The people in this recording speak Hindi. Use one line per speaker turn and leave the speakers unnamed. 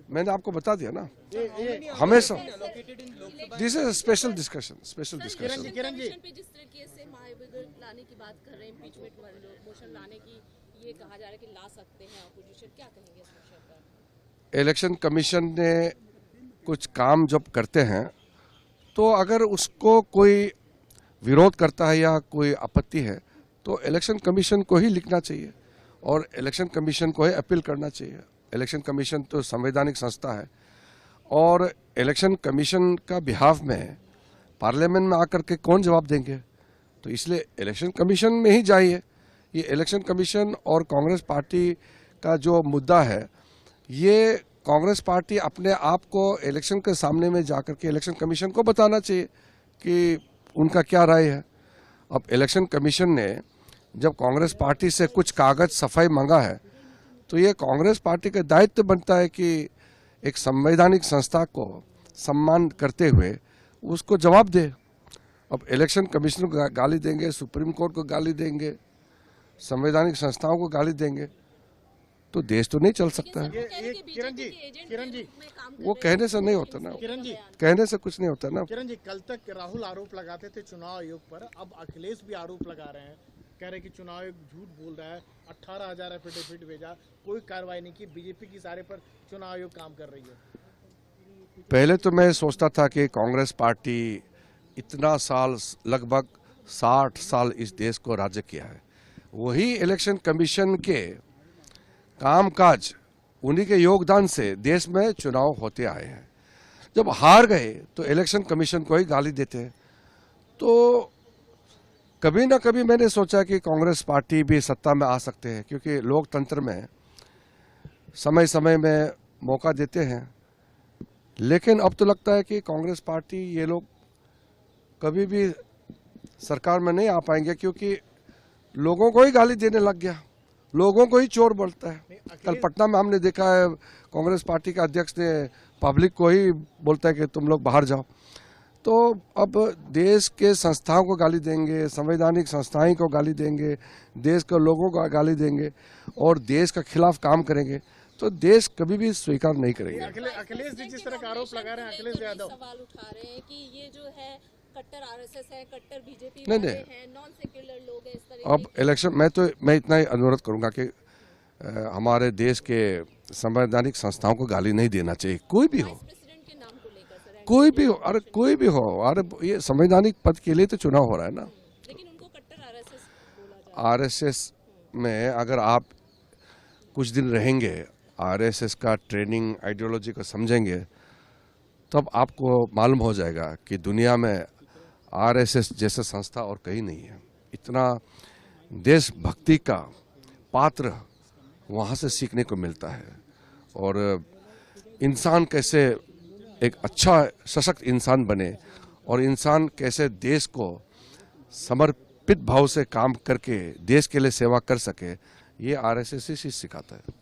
मैंने आपको बता दिया ना, हमेशा this is special discussion.
Kiran ji पे जिस तरीके से महाभियोग लाने की बात कर रहे हैं, इम्पीचमेंट मोशन लाने की ये कहा जा रहा है कि ला सकते हैं अपोजिशन, क्या कहेंगे इस विषय पर?
इलेक्शन कमीशन ने कुछ काम जब करते हैं तो अगर उसको कोई विरोध करता है या कोई आपत्ति है तो इलेक्शन कमीशन को ही लिखना चाहिए और इलेक्शन कमीशन को ही अपील करना चाहिए। इलेक्शन कमीशन तो संवैधानिक संस्था है और इलेक्शन कमीशन का बिहाफ में पार्लियामेंट में आकर के कौन जवाब देंगे, तो इसलिए इलेक्शन कमीशन में ही जाइए। ये इलेक्शन कमीशन और कांग्रेस पार्टी का जो मुद्दा है, ये कांग्रेस पार्टी अपने आप को इलेक्शन के सामने में जाकर के इलेक्शन कमीशन को बताना चाहिए कि उनका क्या राय है। अब इलेक्शन कमीशन ने जब कांग्रेस पार्टी से कुछ कागज सफाई मांगा है तो ये कांग्रेस पार्टी का दायित्व बनता है कि एक संवैधानिक संस्था को सम्मान करते हुए उसको जवाब दे। अब इलेक्शन कमीशन को गाली देंगे, सुप्रीम कोर्ट को गाली देंगे, संवैधानिक संस्थाओं को गाली देंगे तो देश तो नहीं चल सकता है।
किरण जी
वो कहने से नहीं होता ना, कहने से कुछ नहीं होता ना।
किरण जी, कल तक राहुल आरोप लगाते थे चुनाव आयोग पर, अब अखिलेश भी आरोप लगा रहे हैं, कह रहे कि चुनाव आयोग झूठ बोल रहा है, 18,000 एफिडेविट भेजा, कोई कार्रवाई नहीं की, बीजेपी की इशारे पर चुनाव आयोग काम कर रही है।
पहले तो मैं सोचता था कि कांग्रेस पार्टी इतना साल, लगभग 60 साल इस देश को राज्य किया है, वही इलेक्शन कमीशन के कामकाज, उन्हीं के योगदान से देश में चुनाव होते आए हैं। जब हार गए तो इलेक्शन कमीशन को ही गाली देते हैं। तो कभी ना कभी मैंने सोचा कि कांग्रेस पार्टी भी सत्ता में आ सकते हैं, क्योंकि लोकतंत्र में समय समय में मौका देते हैं। लेकिन अब तो लगता है कि कांग्रेस पार्टी, ये लोग कभी भी सरकार में नहीं आ पाएंगे, क्योंकि लोगों को ही गाली देने लग गया, लोगों को ही चोर बोलता है। कल पटना में हमने देखा है कांग्रेस पार्टी का अध्यक्ष ने पब्लिक को ही बोलता है कि तुम लोग बाहर जाओ। तो अब देश के संस्थाओं को गाली देंगे, संवैधानिक संस्थाएं को गाली देंगे, देश के लोगों को गाली देंगे और देश के खिलाफ काम करेंगे तो देश कभी भी स्वीकार नहीं करेंगे।
अखिलेश जी जिस तरह का आरोप लगा रहे हैं, अखिलेश यादव
सवाल उठा रहे हैं कि ये जो है कट्टर आरएसएस है, कट्टर बीजेपी
नहीं,
हैं, नॉन सेक्युलर लोग हैं, इस तरह
अब इलेक्शन मैं इतना ही अनुरोध करूंगा कि हमारे देश के संवैधानिक संस्थाओं को गाली नहीं देना चाहिए। कोई भी हो,
प्रेसिडेंट के नाम को लेकर सर,
कोई भी हो, अरे कोई भी हो, अरे ये संवैधानिक पद के लिए तो चुनाव हो रहा है ना।
लेकिन उनको कट्टर आरएसएस बोला जा
आरएसएस में अगर आप कुछ दिन रहेंगे, आरएसएस का ट्रेनिंग आइडियोलॉजी को समझेंगे, तब आपको मालूम हो जाएगा कि दुनिया में आरएसएस जैसा संस्था और कहीं नहीं है। इतना देशभक्ति का पात्र वहाँ से सीखने को मिलता है और इंसान कैसे एक अच्छा सशक्त इंसान बने और इंसान कैसे देश को समर्पित भाव से काम करके देश के लिए सेवा कर सके, ये आरएसएस ही सिखाता है।